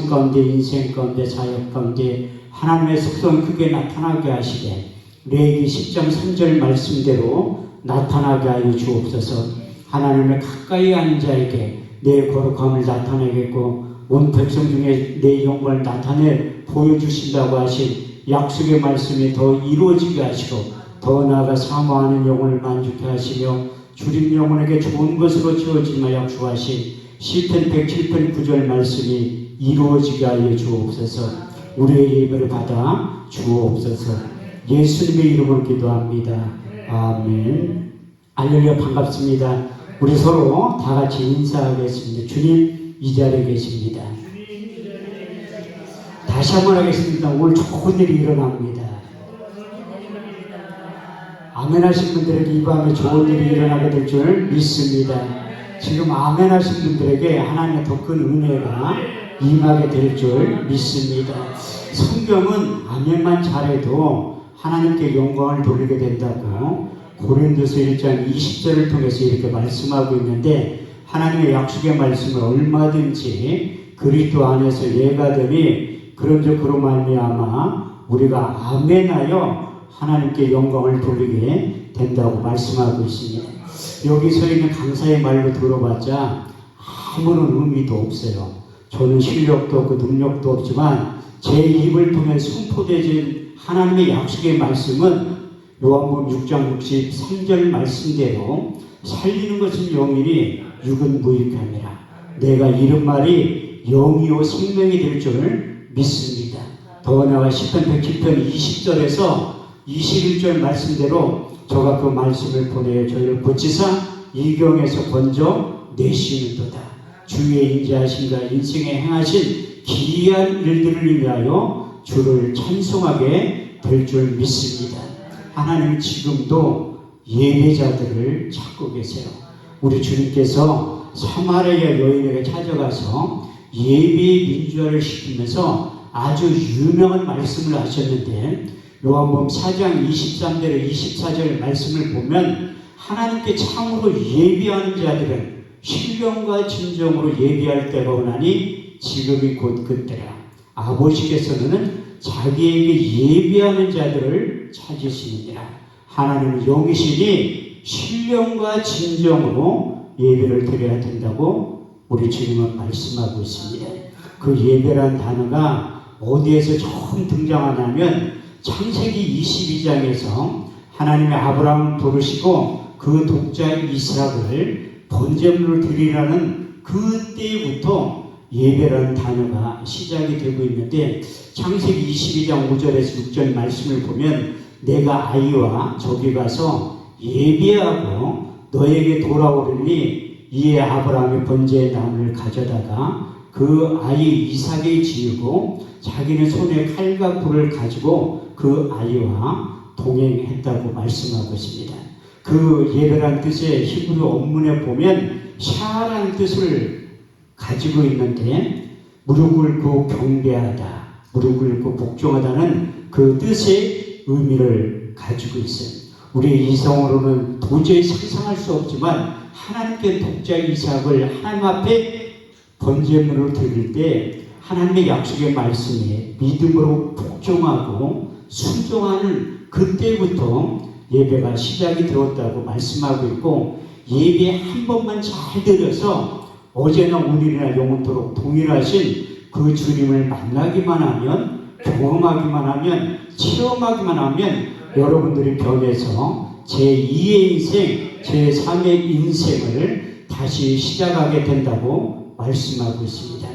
가운데 인생 가운데 사역 가운데 하나님의 속성 크게 나타나게 하시되 레위기 10장 3절 말씀대로 나타나게 하여 주옵소서. 하나님의 가까이 하는 자에게 내 거룩함을 나타내겠고 온 백성 중에 내 영광을 나타내 보여주신다고 하신 약속의 말씀이 더 이루어지게 하시고 더 나아가 사모하는 영혼을 만족해 하시며 주님 영혼에게 좋은 것으로 채워지마 약속하신 시편 107편 9절 말씀이 이루어지게 하여 주옵소서. 우리의 예배를 받아 주옵소서. 예수님의 이름으로 기도합니다. 아멘. 할렐루야. 반갑습니다. 우리 서로 다 같이 인사하겠습니다. 주님 이 자리에 계십니다. 다시 한번 하겠습니다. 오늘 좋은 일이 일어납니다. 아멘 하신 분들에게 이 밤에 좋은 일이 일어나게 될 줄 믿습니다. 지금 아멘 하신 분들에게 하나님의 더 큰 은혜가 임하게 될 줄 믿습니다. 성경은 아멘만 잘해도 하나님께 영광을 돌리게 된다고 고린도서 1장 20절을 통해서 이렇게 말씀하고 있는데 하나님의 약속의 말씀을 얼마든지 그리스도 안에서 예가되니 그런즉 그로 말미암아 우리가 아멘하여 하나님께 영광을 돌리게 된다고 말씀하고 있습니다. 여기 서 있는 강사의 말로 들어봤자 아무런 의미도 없어요. 저는 실력도 없고 능력도 없지만 제 입을 통해 선포되어진 하나님의 약속의 말씀은 요한복음 6장 63절 말씀대로 살리는 것은 영이니 육은 무익함이라. 내가 이런 말이 영이요 생명이 될 줄 믿습니다. 더 나아가 시편 107편 20절에서 21절 말씀대로 저가 그 말씀을 보내어 저희를 고치사 이경에서 건져 내시는도다. 주의 인자하심과 인생에 행하신 기이한 일들을 위하여 주를 찬송하게 될 줄 믿습니다. 하나님 지금도 예배자들을 찾고 계세요. 우리 주님께서 사마리아 여인에게 찾아가서 예배의 민주화를 시키면서 아주 유명한 말씀을 하셨는데 요한복음 4장 23절에 24절 말씀을 보면 하나님께 참으로 예배하는 자들은 신령과 진정으로 예배할 때가 오나니 지금이 곧 그때라. 아버지께서는 자기에게 예배하는 자들을 찾으시느니라. 하나님은 영이시니 신령과 진정으로 예배를 드려야 된다고 우리 주님은 말씀하고 있습니다. 그 예배란 단어가 어디에서 처음 등장하냐면 창세기 22장에서 하나님의 아브라함을 부르시고 그 독자 이삭을 번제물로 드리라는 그때부터 예배라는 단어가 시작이 되고 있는데 창세기 22장 5절에서 6절 말씀을 보면 내가 아이와 저기 가서 예배하고 너에게 돌아오리니 이에 아브라함이 번제의 나무를 가져다가 그 아이 이삭에 지우고 자기는 손에 칼과 불을 가지고 그 아이와 동행했다고 말씀하고 있습니다. 그 예배란 뜻의 히브리 원문에 보면 샤라는 뜻을 가지고 있는데 무릎 꿇고 경배하다, 무릎 꿇고 복종하다는 그 뜻의 의미를 가지고 있어요. 우리 이성으로는 도저히 상상할 수 없지만 하나님께 독자 이삭을 하나님 앞에 번제물로 드릴 때 하나님의 약속의 말씀에 믿음으로 복종하고 순종하는 그때부터 예배가 시작이 되었다고 말씀하고 있고 예배 한 번만 잘 드려서 어제나 오늘이나 영원토록 동일하신 그 주님을 만나기만 하면 경험하기만 하면 체험하기만 하면 여러분들이 변해서 제2의 인생 제3의 인생을 다시 시작하게 된다고 말씀하고 있습니다.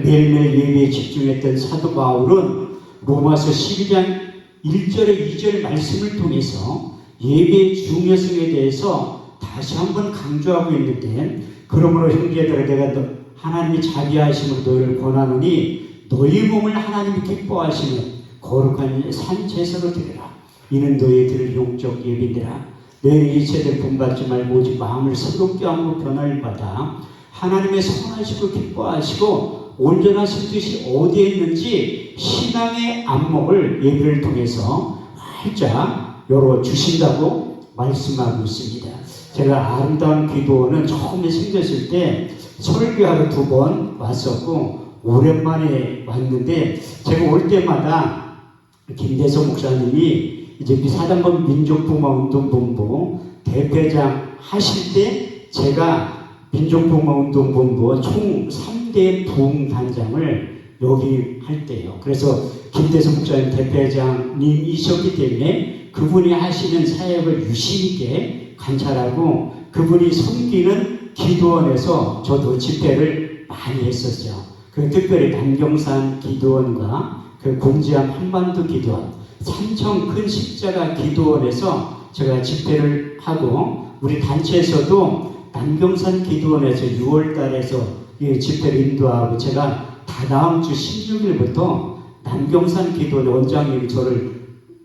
매일매일 예배에 집중했던 사도 바울은 로마서 12장 1절에 2절 말씀을 통해서 예배의 중요성에 대해서 다시 한번 강조하고 있는데 그러므로 형제들아 내가 하나님이 자비하심으로 너희를 권하노니 너희 몸을 하나님이 기뻐하시는 거룩한 산 제사로 드리라. 이는 너희 들을 영적 예비니라. 너희 이체들 분받지 말고 오직 마음을 새롭게 하고 변화를 받아 하나님의 선하시고 기뻐하시고 온전하신 뜻이 어디에 있는지 신앙의 안목을 예배를 통해서 활짝 열어주신다고 말씀하고 있습니다. 제가 아름다운 기도원은 처음에 생겼을 때 설교하러 2번 왔었고 오랜만에 왔는데 제가 올 때마다 김대성 목사님이 이제 사단법 민족복음운동본부 대표장 하실 때 제가 민족복음운동본부 총 3대 부흥단장을 여기 할 때요. 그래서 김대성 목사님 대표장님이셨기 때문에 그분이 하시는 사역을 유심 있게 관찰하고 그분이 섬기는 기도원에서 저도 집회를 많이 했었죠. 그 특별히 남경산 기도원과 그 곤지암 한반도 기도원, 삼청 큰 십자가 기도원에서 제가 집회를 하고 우리 단체에서도 남경산 기도원에서 6월 달에서 이 집회를 인도하고 제가 다 다음 주 16일부터 남경산 기도원 원장님이 저를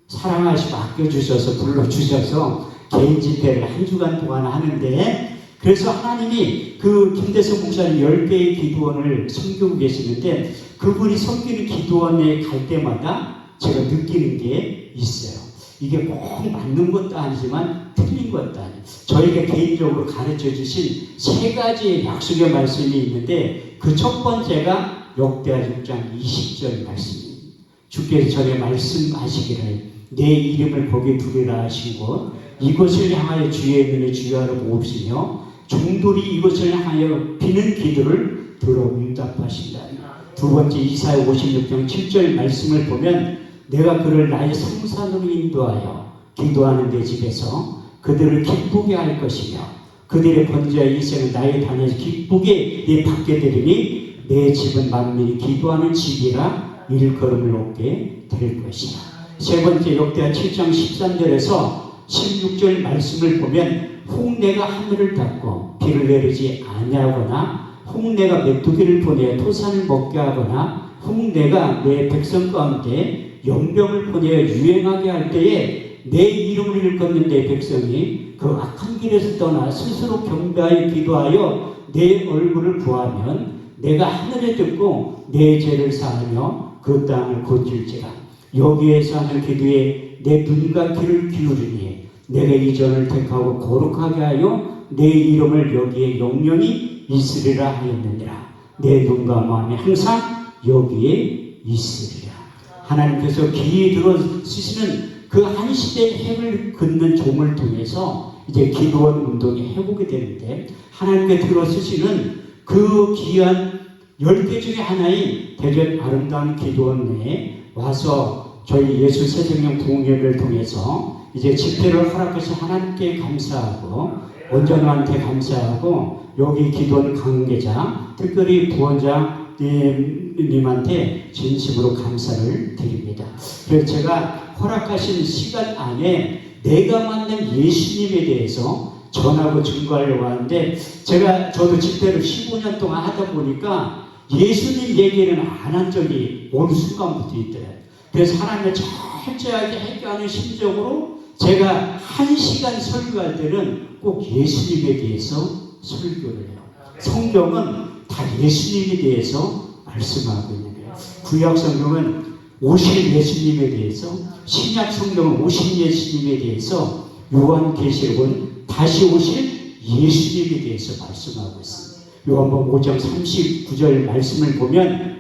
사랑하시고 아껴주셔서 불러주셔서 개인 집회를 한 주간 동안 하는데 그래서 하나님이 그 김대성 목사님 10개의 기도원을 섬기고 계시는데 그분이 섬기는 기도원에 갈 때마다 제가 느끼는 게 있어요. 이게 꼭 맞는 것도 아니지만 틀린 것도 아니에요. 저에게 개인적으로 가르쳐 주신 3가지의 약속의 말씀이 있는데 그 첫 번째가 역대하 6장 20절 말씀입니다. 주께서 전에 말씀하시기를 내 이름을 거기에 두리라 하신 곳 이곳을 향하여 주의 눈을 주의하러 봅시며 종들이 이곳을 향하여 비는 기도를 들어 응답하신다. 두 번째 이사야 56장 7절 말씀을 보면 내가 그를 나의 성산으로 인도하여 기도하는 내 집에서 그들을 기쁘게 할 것이며 그들의 번제의 이생은 나의 단에서 기쁘게 받게 되리니 내 집은 만민이 기도하는 집이라 일컬음을 얻게 될 것이라. 세 번째 역대하 7장 13절에서 16절 말씀을 보면 홍내가 하늘을 닫고 비를 내리지 아니하거나 홍내가 메뚜기를 보내어 토산을 먹게 하거나 홍내가 내 백성 가운데 연병을 보내어 유행하게 할 때에 내 이름을 일컫는 내 백성이 그 악한 길에서 떠나 스스로 경배하여 기도하여 내 얼굴을 구하면 내가 하늘에 듣고 내 죄를 사하며 그 땅을 고칠지라. 여기에서 하는 기도에 내 눈과 귀를 기울이니 내가 이 전을 택하고 거룩하게 하여 내 이름을 여기에 영영히 있으리라 하였느니라. 내 눈과 마음이 항상 여기에 있으리라. 하나님께서 귀에 들어 쓰시는 그 한 시대의 핵을 긋는 종을 통해서 이제 기도원 운동이 회복이 되는데 하나님께 들어 쓰시는 그 귀한 10개 중에 하나인 대전 아름다운 기도원 내에 와서 저희 예수 새생명 부흥회를 통해서 이제 집회를 허락해서 하나님께 감사하고 원장님한테 감사하고 여기 기도원 관계자 특별히 부원장 님한테 진심으로 감사를 드립니다. 그래서 제가 허락하신 시간 안에 내가 만난 예수님에 대해서 전하고 증거하려고 하는데 저도 집회를 15년 동안 하다 보니까 예수님 얘기는 안 한 적이 어느 순간부터 있더라고요. 그래서 하나님을 철저하게 회개하는 심정으로 제가 1시간 설교할 때는 꼭 예수님에 대해서 설교를 해요. 성경은 다 예수님에 대해서 말씀하고 있는 거예요. 구약 성경은 오실 예수님에 대해서, 신약 성경은 오신 예수님에 대해서, 요한계시록은 다시 오실 예수님에 대해서 말씀하고 있습니다. 요한복음 5장 39절 말씀을 보면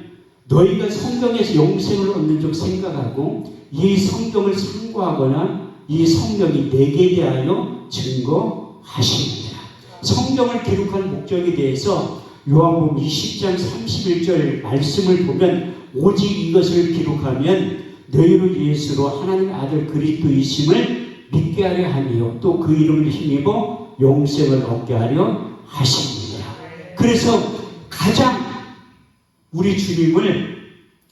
너희가 성경에서 영생을 얻는 줄 생각하고 이 성경을 상고하거나 이 성경이 내게 대하여 증거하시느니라. 성경을 기록한 목적에 대해서 요한복음 20장 31절 말씀을 보면 오직 이것을 기록하면 너희로 예수로 하나님의 아들 그리스도이심을 믿게 하려 하며 또 그 이름을 힘입어 영생을 얻게 하려 하십니다. 그래서 가장 우리 주님을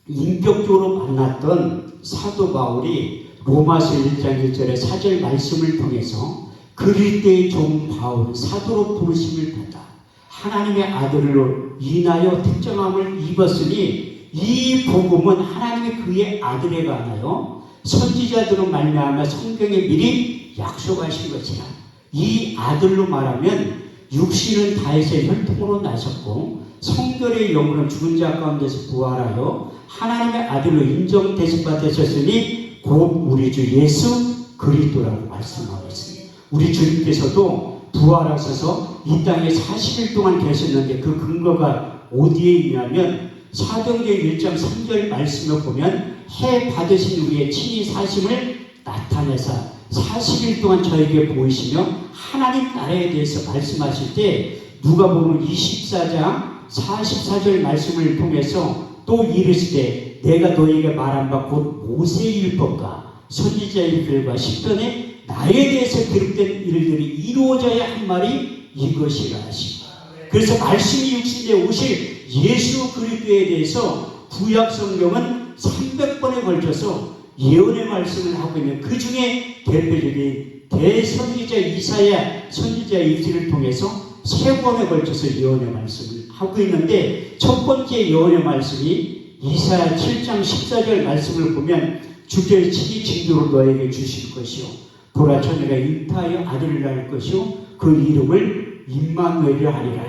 인격적으로 만났던 사도 바울이 로마서 1장 1절의 4절 말씀을 통해서 그리스도의 종 바울은 사도로 부르심을 받아 하나님의 아들로 인하여 특정함을 입었으니 이 복음은 하나님의 그의 아들에 관하여 선지자들로 말미암아 성경에 미리 약속하신 것이라. 이 아들로 말하면 육신은 다윗의 혈통으로 나셨고 성결의 영으로는 죽은 자 가운데서 부활하여 하나님의 아들로 인정 대접받으셨으니 곧 우리 주 예수 그리스도라고 말씀하고 있습니다. 우리 주님께서도 부활하셔서 이 땅에 40일 동안 계셨는데 그 근거가 어디에 있냐면 사도행전 1장 3절 말씀을 보면 해 받으신 우리의 친히 사심을 나타내사 40일 동안 저에게 보이시며 하나님 나라에 대해서 말씀하실 때 누가복음 24장 44절 말씀을 통해서 또 이르시되 내가 너희에게 말한 바 곧 모세의 율법과 선지자의 글과 시편에 나에 대해서 기록된 일들이 이루어져야 한 말이 이것이라 하시고, 그래서 말씀이 육신에 오실 예수 그리스도에 대해서 구약 성경은 300번에 걸쳐서 예언의 말씀을 하고 있는 그 중에 대표적인 대선지자 이사야 선지자의 입술을 통해서 3번에 걸쳐서 예언의 말씀을 하고 있는데, 첫 번째 예언의 말씀이 이사야 7장 14절 말씀을 보면 주께서 친히 징조로 너에게 주실 것이요 보라 처녀가 잉타하여 아들을 낳을 것이요 그 이름을 임마누엘이라 하리라.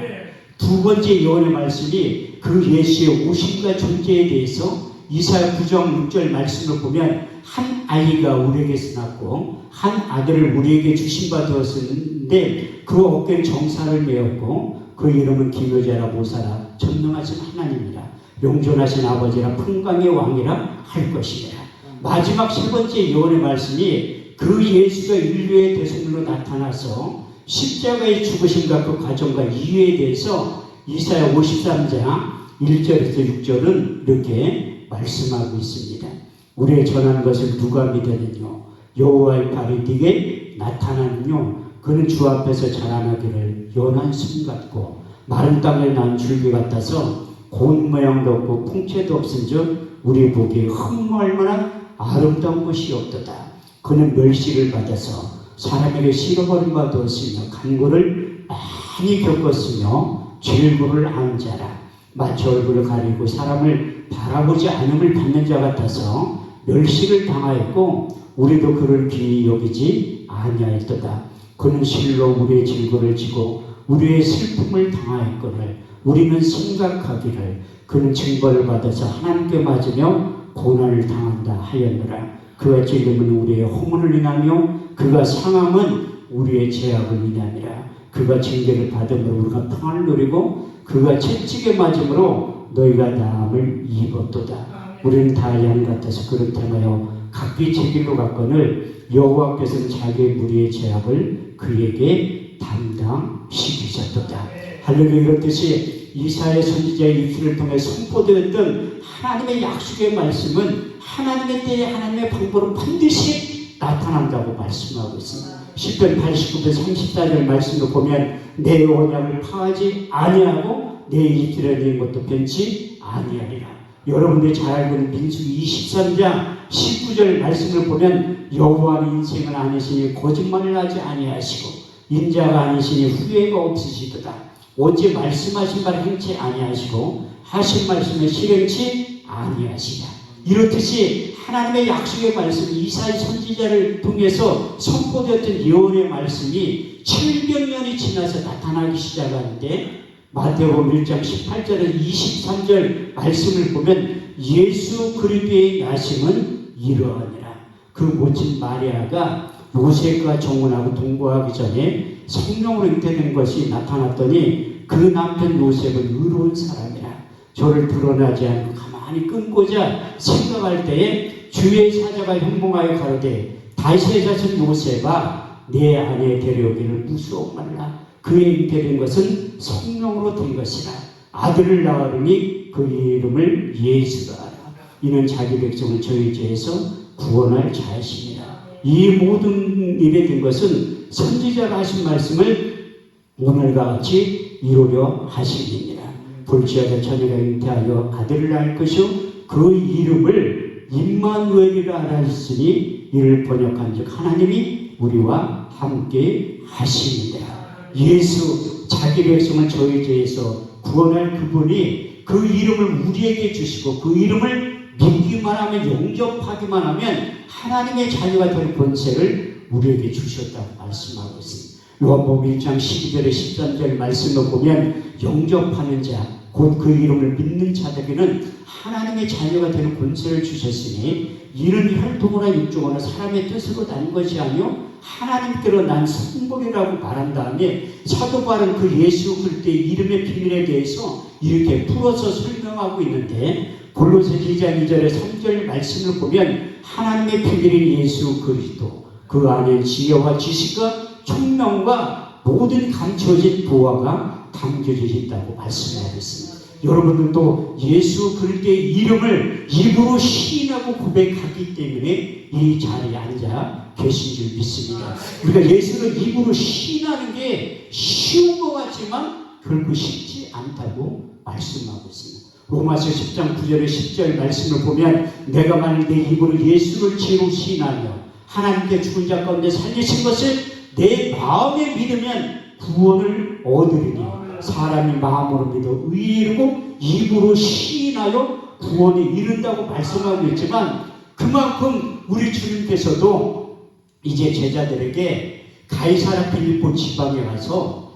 두 번째 예언의 말씀이 그 예수의 오심과 존재에 대해서 이사야 9장 6절 말씀을 보면 한 아이가 우리에게서 낳고 한 아들을 우리에게 주신 바 되었는데 그 어깨에 정사를 메었고 그 이름은 기묘자라 모사라 전능하신 하나님이라 용존하신 아버지라 평강의 왕이라 할 것이니라. 마지막 세 번째 예언의 말씀이 그 예수가 인류의 대속물로 나타나서 십자가의 죽으심과 그 과정과 이유에 대해서 이사야 53장 1절에서 6절은 이렇게 말씀하고 있습니다. 우리의 전한 것을 누가 믿었느뇨 여호와의 발이 네게 나타나느뇨 그는 주 앞에서 자라나기를 연한 숨 같고 마른 땅에 난 줄기 같아서 고운 모양도 없고 풍채도 없은즉 우리 보기에 얼마나 아름다운 것이 없도다. 그는 멸시를 받아서 사람에게 실어버린 바 되었으며 간고를 많이 겪었으며 질고를 안 자라 마치 얼굴을 가리고 사람을 바라보지 않음을 받는 자 같아서 멸시를 당하였고 우리도 그를 귀히 여기지 아니하였도다. 그는 실로 우리의 질고를 지고 우리의 슬픔을 당하였거늘 우리는 생각하기를 그는 징벌을 받아서 하나님께 맞으며 고난을 당한다 하였노라. 그가 찔림은 우리의 허물을 인하며 그가 상함은 우리의 죄악을 인함이라. 그가 징계를 받음으로 우리가 평안을 누리고 그가 채찍에 맞음으로 너희가 나음을 입었도다. 우리는 다 양 같아서 그릇 행하여 각기 제 길로 갔거늘 여호와께서는 자기의 무리의 죄악을 그에게 담당시키셨도다. 할렐루야. 이렇듯이 이사야 선지자의 입술을 통해 선포되었던 하나님의 약속의 말씀은 하나님의 때에 하나님의 방법으로 반드시 나타난다고 말씀하고 있습니다. 시편 89편 34절 말씀을 보면 내 언약을 파하지 아니하고 내 입술에 낸 것도 변치 아니하리라. 여러분들이 잘 알고 있는 민수기 23장 19절 말씀을 보면 여호와는 인생을 아니시니 거짓말을 하지 아니하시고 인자가 아니시니 후회가 없으시도다. 오직 말씀하신 바를 행치 아니하시고 하신 말씀을 실행치 아니하시다. 이렇듯이 하나님의 약속의 말씀 이사야 선지자를 통해서 선포되었던 예언의 말씀이 700년이 지나서 나타나기 시작하는데 마태복음 1장 18절에서 23절 말씀을 보면 예수 그리스도의 나심은 이러하니라. 그 모친 마리아가 요셉과 정혼하고 동거하기 전에 성령으로 잉태된 것이 나타났더니 그 남편 요셉은 의로운 사람이라. 저를 드러나지 않고 가만히 끊고자 생각할 때에 주의 사자가 형봉하여 가로되 다윗의 자손 요셉아 내 아내 데려오기를 무서워 말라. 그의 잉태된 것은 성령으로 된 것이라. 아들을 낳으니 그 이름을 예수라 하라. 이는 자기 백성을 저희 죄에서 구원할 자이시니라. 이 모든 일에 된 것은 선지자가 하신 말씀을 오늘과 같이 이루려 하심이니라. 볼지어다 처녀가 잉태하여 아들을 낳을 것이요 그 이름을 임마누엘이라 하라 했으니 이를 번역한즉 하나님이 우리와 함께 하심이니라. 예수 자기 백성을 저희 죄에서 구원할 그분이 그 이름을 우리에게 주시고 그 이름을 믿기만 하면 영접하기만 하면 하나님의 자녀가 될 권세를 우리에게 주셨다고 말씀하고 있습니다. 요한복음 1장 12절에 13절 말씀을 보면 영접하는 자, 곧 그 이름을 믿는 자들에게는 하나님의 자녀가 되는 권세를 주셨으니 이는 혈통이나 육종이나 사람의 뜻으로 난 것이 아니요 하나님께로 난 성물이라고 말한 다음에 사도 바울은 그 예수 그리스도의 이름의 비밀에 대해서 이렇게 풀어서 설명하고 있는데, 골로새 2장 2절의 3절 말씀을 보면 하나님의 비밀인 예수 그리스도, 그 안에 지혜와 지식과 총명과 모든 감춰진 보화가 담겨져 있다고 말씀하고 있습니다. 여러분들도 예수 그리스도의 이름을 입으로 시인하고 고백하기 때문에 이 자리에 앉아 계신 줄 믿습니다. 우리가 예수를 입으로 시인하는 게 쉬운 것 같지만 결코 쉽지 않다고 말씀하고 있습니다. 로마서 10장 9절의 10절 말씀을 보면, 내가 만일 내 입으로 예수를 죄로 시인하며 하나님께 죽은 자 가운데 살리신 것을 내 마음에 믿으면 구원을 얻으리니, 사람이 마음으로 믿어 의에 이르고 입으로 시인하여 구원에 이른다고 말씀하고 있지만, 그만큼 우리 주님께서도 이제 제자들에게 가이사랴 빌립보 지방에 가서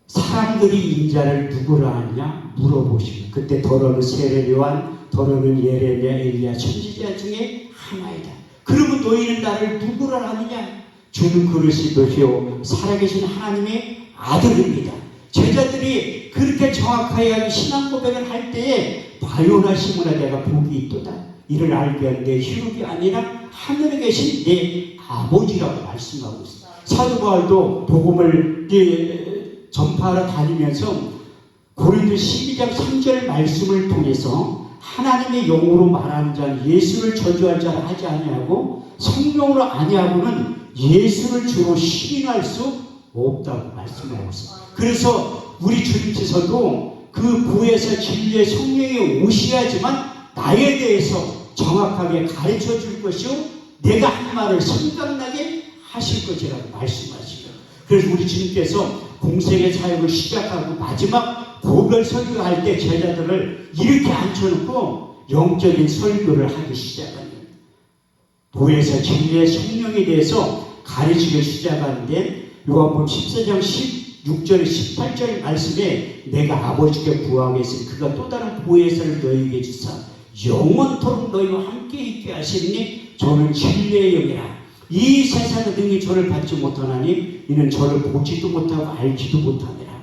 사람들이 인자를 누구라 하냐 물어보시고, 그때 더러는 세례 요한, 더러는 예레미야, 엘리야 선지자 중에 하나이다. 그러면 너희는 나를 누구라 하느냐? 주는 그러시듯이요 살아계신 하나님의 아들입니다. 제자들이 그렇게 정확하게 신앙 고백을 할 때에 바요나 시므나 내가 복이 있도다. 이를 알게 한 내 혈육이 아니라 하늘에 계신 내 아버지라고 말씀하고 있습니다. 사도 바울도 복음을 전파하러 다니면서 고린도 12장 3절 말씀을 통해서 하나님의 영으로 말하는 자는 예수를 저주할 자를 하지 아니하고 성령으로 아니하고는 예수를 주로 시인할 수 없다고 말씀하고 있습니다. 그래서 우리 주님께서도 그 부에서 진리의 성령이 오셔야지만 나에 대해서 정확하게 가르쳐 줄 것이요 내가 한 말을 생각나게 하실 것이라고 말씀하시죠. 그래서 우리 주님께서 공생의 사역을 시작하고 마지막 고별 설교할 때 제자들을 이렇게 앉혀놓고 영적인 설교를 하기 시작합니다. 부에서 진리의 성령에 대해서 가르치기 시작하는데, 요한복음 14장 16절 18절 말씀에 내가 아버지께 구하겠으니 그가 또 다른 보혜사를 너희에게 주사 영원토록 너희와 함께 있게 하시니 저는 진리의 영이라. 이 세상의 능히 저를 받지 못하나니 이는 저를 보지도 못하고 알지도 못하니라.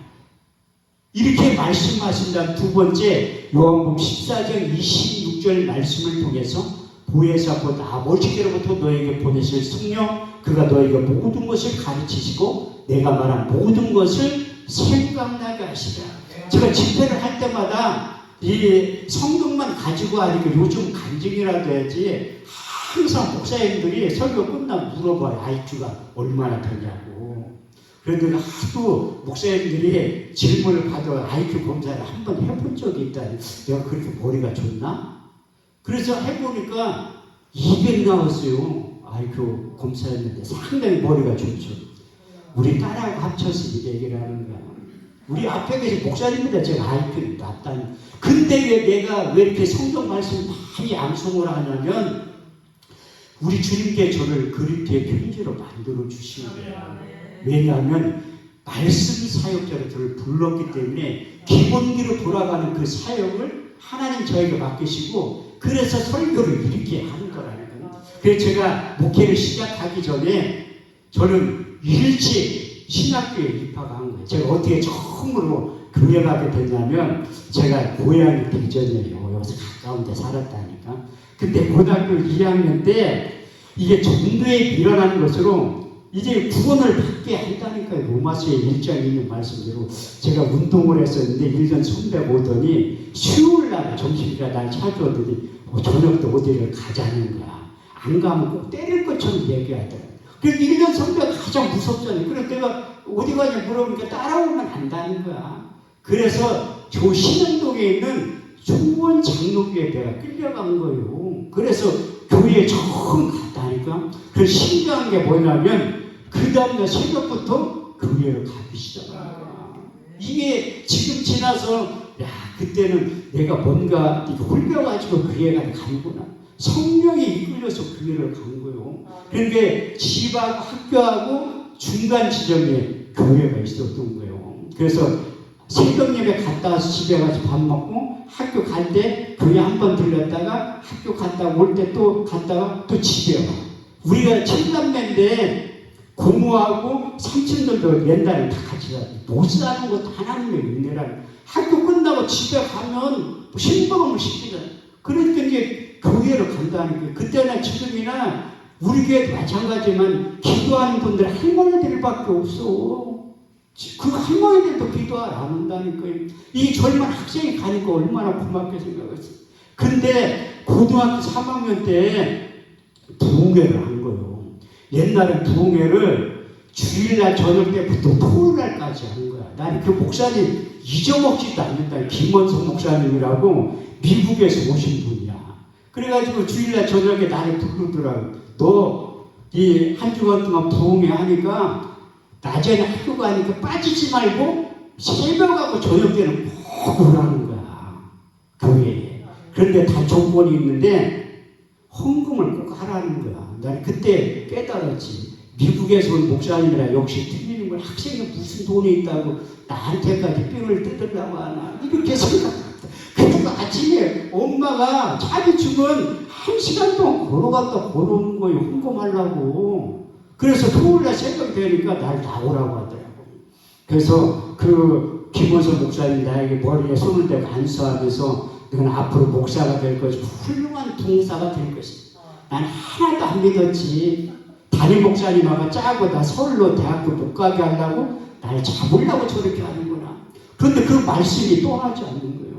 이렇게 말씀하신다는 두 번째 요한복음 14장 26절 말씀을 통해서 보혜사 곧 아버지께로부터 너에게 보내실 성령, 그가 너에게 모든 것을 가르치시고 내가 말한 모든 것을 생각나게 하시라. 제가 집회를 할 때마다 이 성경만 가지고 하니까 요즘 간증이라도 해야지 항상 목사님들이 설교 끝나면 물어봐요. IQ가 얼마나 되냐고. 그런데 하도 목사님들이 질문을 받아 IQ 검사를 한번 해본 적이 있다니, 내가 그렇게 머리가 좋나? 그래서 해보니까 200 나왔어요. IQ 검사했는데 상당히 머리가 좋죠. 우리 딸하고 합쳐서 200이라는 거야. 우리 앞에 계신 목사님보다 제가 IQ는 낮다니. 근데 내가 왜 이렇게 성경 말씀 많이 암송을 하냐면, 우리 주님께 저를 그리스도의 편지로 만들어 주신 거예요. 왜냐하면 말씀 사역자로 저를 불렀기 때문에 기본기로 돌아가는 그 사역을 하나님 저에게 맡기시고, 그래서 설교를 이렇게 하는 거라는 거예요. 그래서 제가 목회를 시작하기 전에 저는 일찍 신학교에 입학한 거예요. 제가 어떻게 처음으로 교회 가게 됐냐면, 제가 고향이 대전이에요. 여기서 가까운 데 살았다니까. 근데 고등학교 2학년 때 이게 전도에 일어나는 것으로 이제 구원을 받게 한다니까요. 로마서에 1장에 있는 말씀대로 제가 운동을 했었는데 1년 선배 보더니 수요일날 점심시간 날 찾아오더니 저녁 때 어디를 가자는 거야. 안 가면 꼭 때릴 것처럼 얘기하더라고요. 그래서 1년 선배가 가장 무섭잖아요. 그래서 내가 어디 가냐 물어보니까 따라오면 안다는 거야. 그래서 저 신흥동에 있는 초원 장로교에 내가 끌려간 거예요. 그래서 교회에 처음 갔다니까. 그 신기한 게 뭐냐면 그 다음날 새벽부터 교회를 가기 시작한 거야. 이게 지금 지나서 야 그때는 내가 뭔가 홀려가지고 교회가 가는구나. 성령이 이끌려서 교회를 간 거예요. 그런데 집하고 학교하고 중간 지점에 교회가 있었던 거예요. 그래서 새벽 예배 갔다 와서 집에 가서 밥 먹고 학교 갈 때 교회 한 번 들렸다가 학교 갔다 올 때 또 갔다가 또 집에 와. 우리가 7남매인데 고모하고 삼촌들도 옛날에 다 같이 가요. 못 사는 것도 하나님의 은혜라는. 학교 끝나고 집에 가면 심부름을 시키잖아요. 그러니까 이제 교회를 간다는 거예요. 그때나 지금이나 우리 교회도 마찬가지지만 기도하는 분들 할머니들밖에 없어. 그 할머니들도 기도를 안 한다니까요. 이 젊은 학생이 가니까 얼마나 고맙게 생각했어요. 근데 고등학교 3학년 때 부흥회를 한 거예요. 옛날에 부흥회를 주일날 저녁 때부터 토요일날까지 한 거야. 난 그 목사님 잊어먹지도 않는다. 김원성 목사님이라고 미국에서 오신 분이야. 그래가지고 주일날 저녁에 나를 부르더라고. 너 이 한 주간 동안 부흥회 하니까 낮에는 학교 가니까 빠지지 말고 새벽하고 저녁 때는 꼭 오라는 거야. 교회에. 그런데 다 조건이 있는데 헌금을 꼭 하라는 거야. 난 그때 깨달았지. 미국에서 온 목사님이라 역시 틀리는 걸. 학생이 무슨 돈이 있다고 나한테까지 뼈를 뜯으려고 하나. 이렇게 생각했다. 그래서 아침에 엄마가 차비 주면 1시간 동안 걸어갔다 걸어온 거예요. 헌금하려고. 그래서 토요일날 새벽 되니까 날 나오라고 하더라고. 그래서 그 김원선 목사님 나에게 머리에 손을 대고 안수하면서 너는 앞으로 목사가 될 것이고 훌륭한 동사가 될 것이다. 난 하나도 안 믿었지. 담임 목사님하고 짜고 나 서울로 대학교 못 가게 하려고 날 잡으려고 저렇게 하는구나. 그런데 그 말씀이 떠나지 않는 거예요.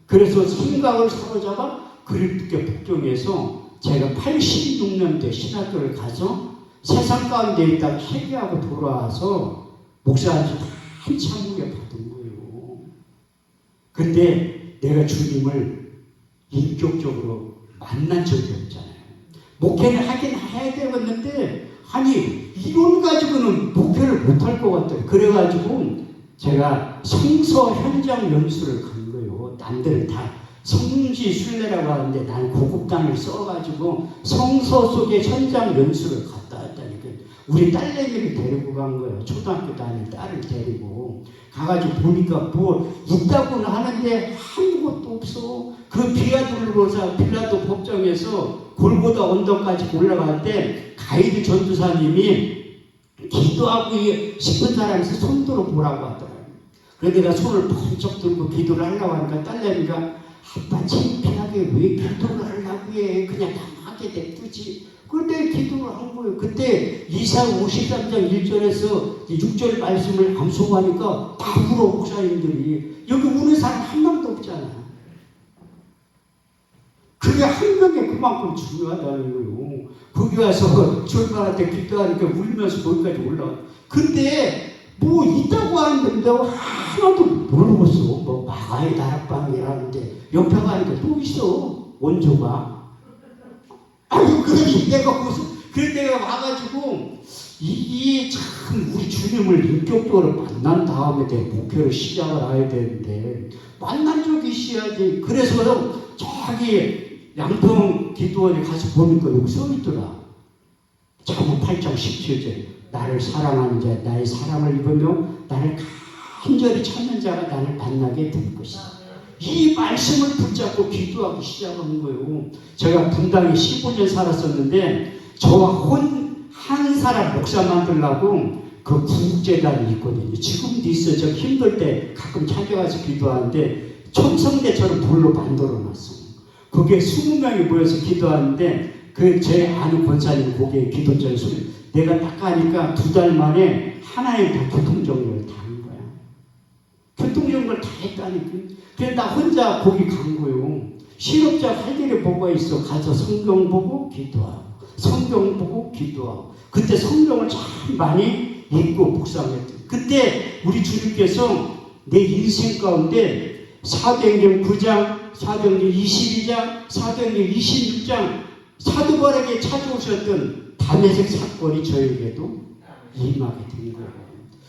그래서 생각을 사로잡아 그립게 북경에서 제가 86년대 신학교를 가서 세상 가운데 있다가 회개하고 돌아와서 목사한테 한참 후에 받은 거예요. 근데 내가 주님을 인격적으로 만난 적이 없잖아요. 목회를 하긴 해야 되겠는데 아니 이론 가지고는 목회를 못할 것 같아요. 그래가지고 제가 성서 현장 연수를 간 거예요. 남들은 다 성지 순례라고 하는데 나는 고급단을 써가지고 성서 속의 현장 연수를 갔다 왔다니까. 우리 딸내미를 데리고 간 거예요. 초등학교 다니는 딸을 데리고 가가지고 보니까 뭐 있다고는 하는데 아무것도 없어. 그 빌라도 법정에서 골고다 언덕까지 올라갈 때 가이드 전도사님이 기도하고 싶은 사람이 손들어 보라고 하더라고요. 그래서 내가 손을 번쩍 들고 기도를 하려고 하니까 딸내미가 아빠 창피하게 왜 기도를 하려고 해. 그냥 당하게 냅두지. 그런데 기도를 한 거예요. 그때 이사 53장 1절에서 6절 말씀을 암송하니까 다 울어 목사님들이. 여기 우는 사람 한 명도 없잖아. 그게 한 명이 그만큼 중요하다는 거예요. 거기 와서 출발할 때 기도하니까 울면서 거기까지 올라와. 근데 뭐 있다고 하는데 하나도 모르겠어. 뭐 마가의 다락방이라는데 옆에 가니까 또 있어. 원조가. 아유 그래서 내가 그래서 내가 와가지고 이게 참 우리 주님을 인격적으로 만난 다음에 내 목표를 시작을 해야 되는데 만난 적이 있어야지. 그래서 저기 양평 기도원에 가서 보니까 여기 써있더라. 잠언 8장 17절. 나를 사랑하는 자 나의 사랑을 입으며 나를 간절히 찾는 자가 나를 만나게 될 것이다. 이 말씀을 붙잡고 기도하기 시작한 거예요. 제가 분당에 15년 살았었는데 저와 한 사람 목사 만들려고 그 구국재단이 있거든요. 지금도 있어요. 저 힘들 때 가끔 찾아가서 기도하는데 첨성대처럼 돌로 만들어놨어요. 그게 20명이 모여서 기도하는데 그 제 아는 권사님 거기에 기도전에 소리 내가 딱 가니까 2달 만에 하나님 다 교통정리를 다 한 거야. 교통정리를 다 했다니까. 그래서 나 혼자 거기 간 거예요. 실업자 할 일이 뭐가 있어. 가서 성경 보고 기도하고 성경 보고 기도하고 그때 성경을 참 많이 읽고 묵상했대. 그때 우리 주님께서 내 인생 가운데 사도행전 9장, 사도행전 22장, 사도행전 26장 사도 바울에게 찾아오셨던 다메섹 사건이 저에게도 임하게 된 거예요.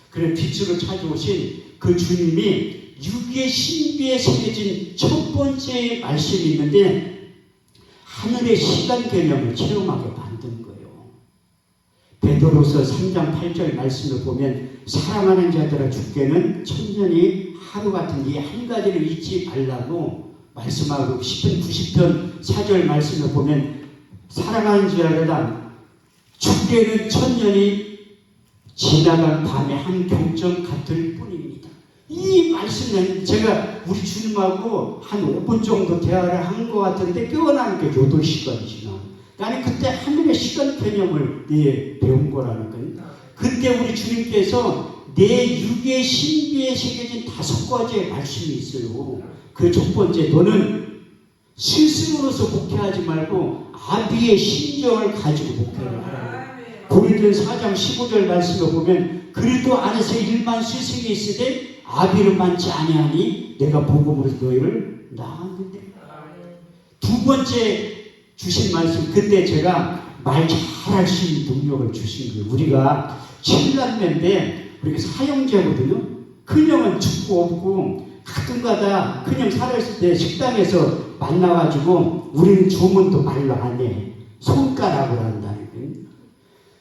그래 빛으로 찾아오신 그 주님이 유기의 신비에 새겨진 첫 번째 말씀이 있는데 하늘의 시간 개념을 체험하게 만든 거예요. 베드로서 3장 8절 말씀을 보면 사랑하는 자들아 주께는 천년이 하루 같은 이 한 가지를 잊지 말라고 말씀하고 10편 90편 4절 말씀을 보면 사랑하는 자들아 주께는 천년이 지나간 밤의 한 경점 같을 뿐입니다. 이 말씀은 제가 우리 주님하고 한 5분 정도 대화를 한 것 같은데 깨어나는 게 8시간이 지나. 나는 그때 하늘의 시간 개념을 배운 거라는 거예요. 그때 우리 주님께서 내 육의 신비에 새겨진 5가지의 말씀이 있어요. 그 첫 번째, 너는 스승으로서 목회하지 말고 아비의 심정을 가지고 목회를 하라. 고린도서 4장 15절 말씀을 보면 그리스도 안에서 일만 스승이 있으되 아비를 만지 아니하니 내가 복음으로 너희를 낳았는데. 두 번째 주신 말씀, 그때 제가 말 잘할 수 있는 능력을 주신 거예요. 우리가 7남매인데 우리가 사형제거든요. 큰형은 죽고 없고 가끔가다 큰형 살아있을 때 식당에서 만나가지고 우리는 주문도 말로 안 해. 손가락으로 한다는 거예요.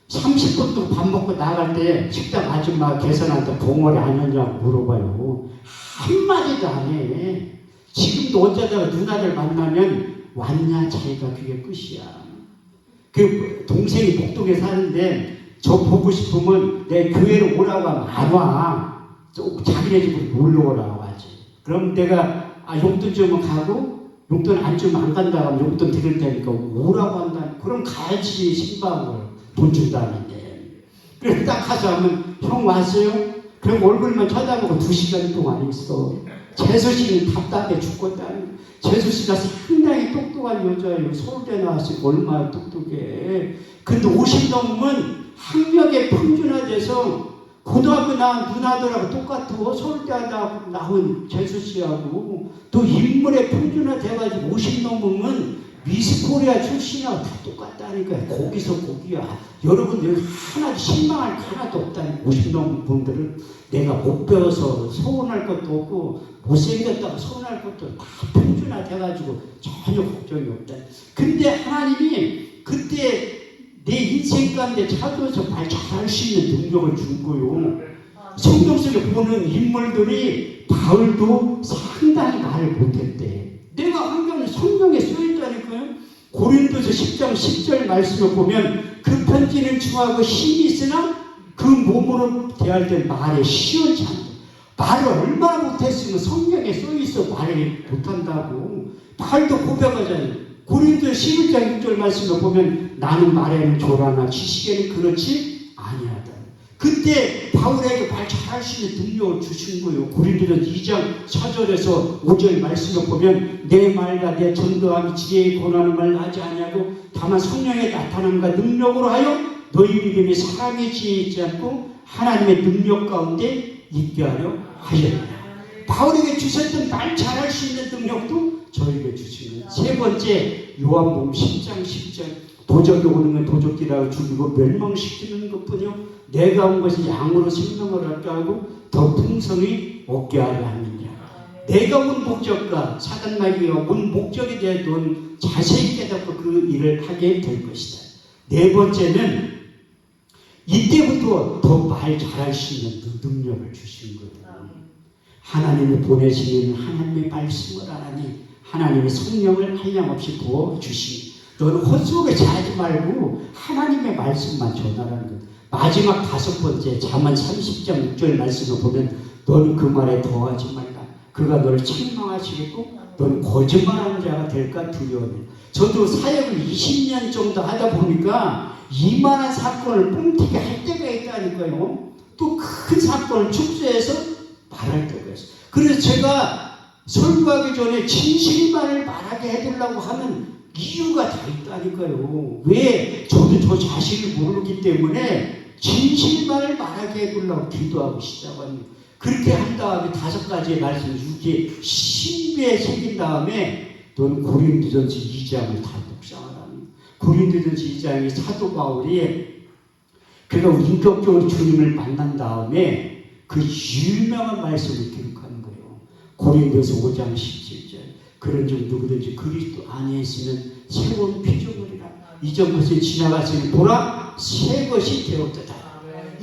30분 밥 먹고 나갈 때 식당 아줌마 계산한테 봉오리 안 했냐고 물어봐요. 한마디도 안 해. 지금도 어쩌다가 누나들 만나면 왔냐 자기가 그게 끝이야. 그 동생이 목동에 사는데 저 보고 싶으면 내 교회로 오라고 하면 안 와. 자기네 집으로 놀러 오라고 하지. 그럼 내가 용돈 주면 가고 용돈 안 주면 안 간다고 하면 용돈 드릴 테니까 오라고 한다. 그럼 가야지. 신방을 돈 준다는데. 그래서 딱 가서 하면 형 왔어요? 그럼 얼굴만 쳐다보고 2시간 동안 있어. 재수 씨는 답답해 죽겠다는. 재수 씨가 상당히 똑똑한 여자예요. 서울대 나왔으니까 얼마나 똑똑해. 근데 50 넘으면 학력에 평준화돼서 고등학교 나온 누나들하고 똑같아. 서울대 나온 재수 씨하고 또 인물에 평준화돼가지고 50 넘으면 미스코리아 출신하고 다 똑같다니까요. 거기서 거기야. 여러분들 하나도 실망할 거 하나도 없다니까. 50 넘은 분들은 내가 못 배워서 서운할 것도 없고 못생겼다고 서운할 것도 다 평준화돼가지고 전혀 걱정이 없다. 근데 하나님이 그때 내 인생 가운데 찾아서 말 잘할 수 있는 능력을 준 거요. 성경 속에 보는 인물들이 바울도 상당히 말을 못했대. 내가 한겨는 성경에 써있다니까요. 고린도서 10장 10절 말씀을 보면 그 편지는 중하고 힘이 있으나 그 몸으로 대할 때 말에 시원치 않다. 말을 얼마나 못했으면 성경에 써있어 말을 못한다고. 바울도 고백하잖아요. 고린도 11장 6절 말씀을 보면 나는 말에는 조라나 지식에는 그렇지 아니하다. 그때 바울에게 말 잘할 수 있는 능력을 주신 거예요. 고린도전 2장 4절에서 5절 말씀을 보면 내 말과 내 전도함이 지혜의 권하는 말 하지 아니하고 다만 성령의 나타남과 능력으로 하여 너희 믿음이 사람의 지혜에 있지 않고 하나님의 능력 가운데 있게 하려 하였다. 바울에게 주셨던 말 잘할 수 있는 능력도 저에게 주시는. 세 번째, 요한복음 10장 10절 도적이 오는 건 도적기라고 죽이고 멸망시키는 것뿐이요 내가 온 것이 양으로 생명을 얻게 하고 더 풍성히 얻게 하려 함이니라. 내가 온 목적과 사단마귀가 온 목적에 대해 넌 자세히 깨닫고 그 일을 하게 될 것이다. 네 번째는 이때부터 더 말 잘할 수 있는 능력을 주시는 거예요. 하나님이 보내시는 하나님의 말씀을 하나니 하나님의 성령을 한량없이 부어주시니 너는 헛소리 하지 말고 하나님의 말씀만 전하라는 것. 마지막 5번째 잠언 30장 6절 말씀을 보면 너는 그 말에 더하지 말라. 그가 너를 책망하시겠고 너는 거짓말하는 자가 될까 두려워해. 저도 사역을 20년 정도 하다 보니까 이만한 사건을 뻥튀기 할 때가 있다니까요. 또 큰 사건을 축소해서 말할 때가 있어요. 그래서 제가 설교하기 전에 진실만을 말하게 해달라고 하는 이유가 다 있다니까요. 왜? 저도 저 자신을 모르기 때문에 진실만을 말하게 해달라고 기도하고 시작합니다. 그렇게 한 다음에 5가지의 말씀을 이렇게 신비에 새긴 다음에 너는 고린도전서 2장을 다 묵상하라. 고린도전서 2장이 사도 바울이 그가 인격적으로 주님을 만난 다음에 그 유명한 말씀을 기록하는 거예요. 고린도서 5장 17절 그런즉 누구든지 그리스도 안에 있으면 새로운 피조물이라. 이전 것이 지나갔으니 보라 새 것이 되었도다.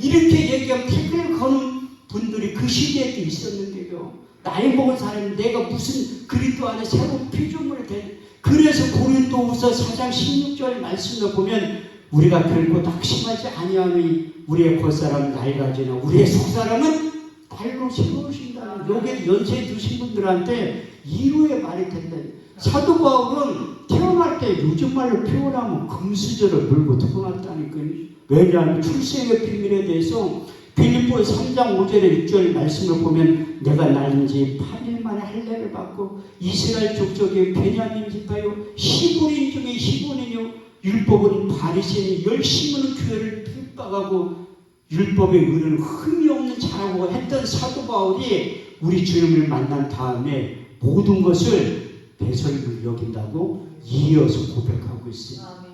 이렇게 얘기하면 태클을 거는 분들이 그 시대에도 있었는데요. 나이 먹은 사람이 내가 무슨 그리스도 안에 새로운 피조물이 된. 그래서 고린도후서 4장 16절 말씀을 보면 우리가 결코 낙심하지 아니하니 우리의 곧사람은 낡아지나 우리의 속사람은 날로 새로우신다. 여기 연세 드신 분들한테 이루의 말이 된다. 사도 바울은 태어날 때 요즘 말로 표현하면 금수저를 물고 태어났다니까요. 왜냐하면 출생의 비밀에 대해서 빌립보의 3장 5절에 6절 말씀을 보면 내가 낳은 지 8일 만에 할례를 받고 이스라엘 족속의 베냐민 지파요 히브리인 중에 히브리인이요 율법은 바리새인이 열심히 교회를 핍박하고 율법의 의를 흠이 없는 자라고 했던 사도 바울이 우리 주님을 만난 다음에 모든 것을 배설물 여긴다고 이어서 고백하고 있습니다.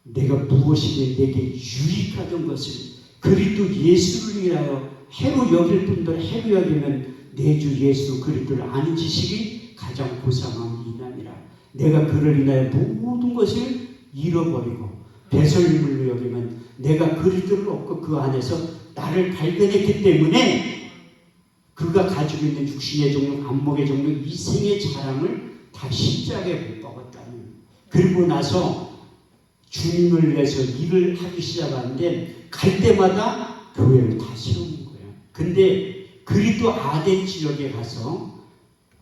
내가 무엇이든 내게 유익하던 것을 그리스도 예수를 위하여 해로 여길 분들 해로 여기면 내 주 예수 그리스도를 아는 지식이 가장 고상한 이남이라. 내가 그를 인하여 모든 것을 잃어버리고 배설물로 여기면 내가 그리스도를 얻고 그 안에서 나를 발견했기 때문에 그가 가지고 있는 육신의 정욕, 안목의 정욕, 이생의 자랑을 다 십자가에 못 박았다는. 그리고 나서 주님을 위해서 일을 하기 시작하는데 갈 때마다 교회를 다 세우는 거예요. 근데 그리스도 아덴 지역에 가서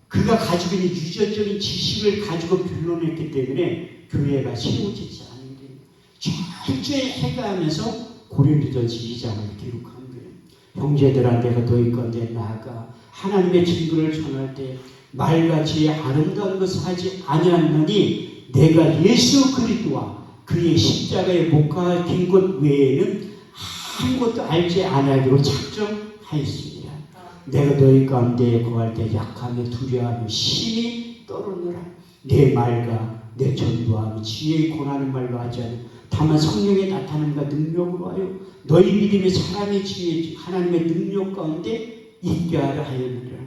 그가 가지고 있는 유전적인 지식을 가지고 변론했기 때문에 교회가 세워지지 않은 게 철저히 해가하면서 고린도전서 2장을 기록한 거예요. 형제들아 내가 너희 건데 나아가 하나님의 증거를 전할 때 말같이 아름다운 것을 하지 아니하노니 내가 예수 그리스도와 그의 십자가에 못 박힌 것 외에는 아무것도 알지 아니하기로 작정하였습니다. 내가 너희 가운데 거할 때 약하며 두려워하며 심히 떨어노라. 내 말과 내 전도함이 지혜의 권하는 말로 하지 않으 다만 성령의 나타남과 능력으로 하여 너희 믿음이 사람의 지혜 하나님의 능력 가운데 있게 하려 하였느니라.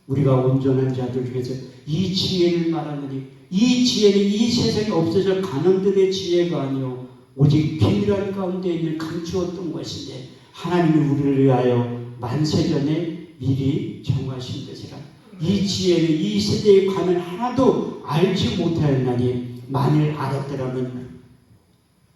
우리가 온전한 자들 중에서 이 지혜를 말하느니 이 지혜는 이 세상에 없어질 가난들의 지혜가 아니요 오직 비밀한 가운데 있는 감추었던 것인데 하나님이 우리를 위하여 만세전에 미리 정하신 것이라. 이 지혜는 이 세대에 관한 하나도 알지 못하였나니 만일 알았더라면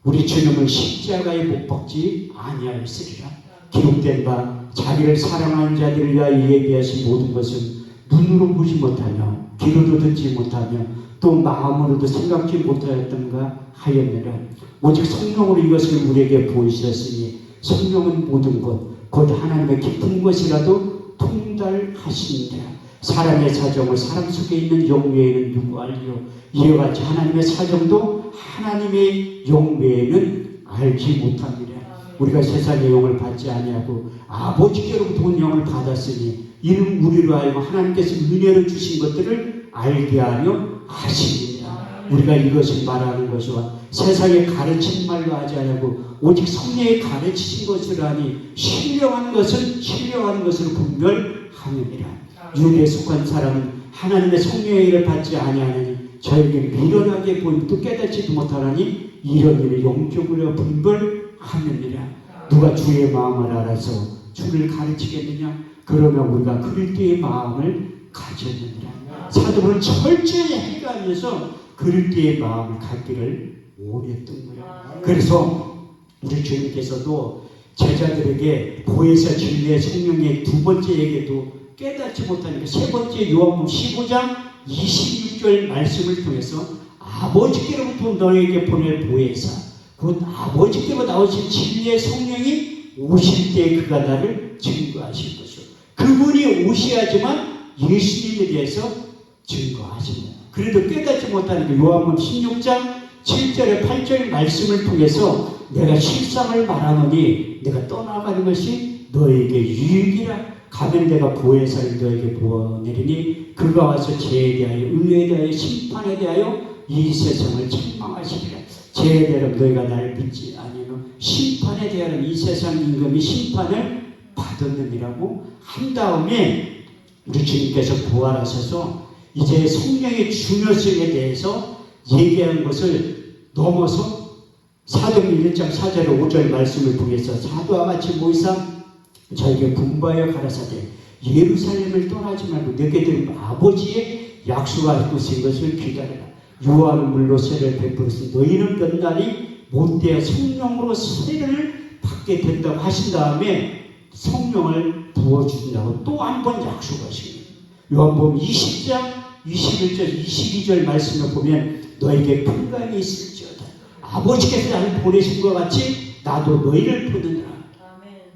우리 주님은 십자가에 못 박지 아니하였으리라. 기록된 바 자기를 사랑하는 자들을 위하여 예비하신 모든 것은 눈으로 보지 못하며 귀로도 듣지 못하며 또 마음으로도 생각지 못하였던가 하였느라. 오직 성령으로 이것을 우리에게 보이셨으니 성령은 모든 것 곧 하나님의 깊은 것이라도 통달하시니라. 사람의 사정을 사람 속에 있는 영 외에는 누구 알리요. 이와 같이 하나님의 사정도 하나님의 영 외에는 알지 못합니다. 우리가 세상의 영을 받지 아니하고 아버지께로부터 온 영을 받았으니 이는 우리로 하여금 하나님께서 은혜로 주신 것들을 알게 하려 하십니다. 우리가 이것을 말하는 것이와 세상에 가르친 말로 하지 않고 오직 성령의 가르치신 것을 하니 신령한 것을 분별하느니라. 유대에 속한 사람은 하나님의 성령의 일을 받지 아니하느니 저에게 미련하게 보임도 깨닫지도 못하나니 이런 일을 영적으로 분별하느니라. 누가 주의 마음을 알아서 주를 가르치겠느냐? 그러면 우리가 그리스도의 마음을 가졌느니라. 사도는 철저히 해가면서 그리스도의 마음을 갖기를 원했던 거예요. 그래서 우리 주님께서도 제자들에게 보혜사 진리의 성령의 두 번째 얘기도 깨닫지 못하니까 세 번째 요한복음 15장 26절 말씀을 통해서 아버지께로부터 너에게 보낼 보혜사 곧 아버지께로 나오신 진리의 성령이 오실 때 그가 나를 증거하실 것이요. 그분이 오셔야지만 예수님에 대해서 증거하십니다. 그래도 깨닫지 못하니까 요한복음 16장 7절에 8절 말씀을 통해서 내가 실상을 말하노니 내가 떠나가는 것이 너에게 유익이라. 가면 내가 보혜사를 너에게 보내리니 그가 와서 죄에 대하여 의에 대하여 심판에 대하여 이 세상을 책망하시리라. 죄에 대하여 너희가 나를 믿지 아니하면 심판에 대하여 이 세상 임금이 심판을 받았느니라고 한 다음에 우리 주님께서 부활하셔서 이제 성령의 중요성에 대해서 얘기하는 것을 넘어서 사도행전 1장 4절 5절 말씀을 통해서 사도와 같이 모이사 저에게 분부하여 가라사대 예루살렘을 떠나지 말고 너희들 아버지의 약속하신 것을 기다려라. 유하는 물로 세를 베풀었으니 너희는 몇 날이 못되어 성령으로 세를 받게 된다고 하신 다음에 성령을 부어주신다고 또 한 번 약속하십니다. 요한복음 20장 21절 22절 말씀을 보면 너에게 평강이 있을지어다. 아버지께서 나를 보내신 것 같이 나도 너희를 보내느라.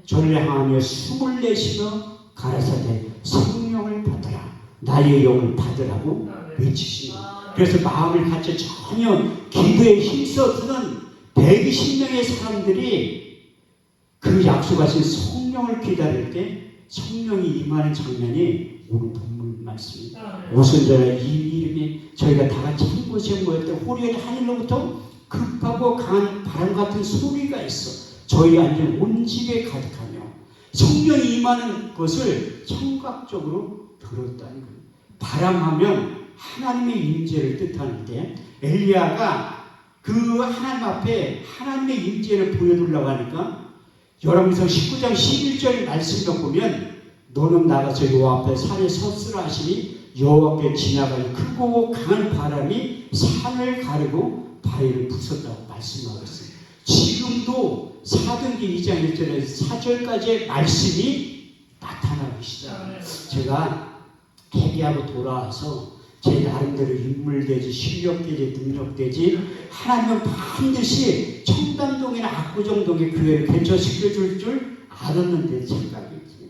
저를 향하며 숨을 내쉬며 가라사대 성령을 받으라. 나의 영을 받으라고 외치십니다. 그래서 마음을 갖춰 전혀 기도에 힘써주는 120명의 사람들이 그 약속하신 성령을 기다릴 때 성령이 임하는 장면이 오늘 본문 말씀입니다. 오순절에 이 이름이 저희가 다 같이 한 곳에 모였을 때 호리의 하늘로부터 급하고 강한 바람 같은 소리가 있어 저희 앉은 온 집에 가득하며 성령이 임하는 것을 청각적으로 들었다는 거예요. 바람하면 하나님의 임재를 뜻하는데 엘리야가 그 하나님 앞에 하나님의 임재를 보여주려고 하니까 열왕기상 19장 11절 말씀을 보면 너는 나가서 여호와 앞에 산에 섰으라 하시니 여호와께 지나가는 크고 강한 바람이 산을 가르고 바위를 부쉈다고 말씀하고 있어요. 지금도 사도행전 2장 1절에서 4절까지의 말씀이 나타나고 있어요. 제가 회개하고 돌아와서 제 나름대로 인물되지 실력되지 능력되지 하나님은 반드시 청담동이나 압구정동의 교회를 개척시켜줄 줄 알았는데 생각이지.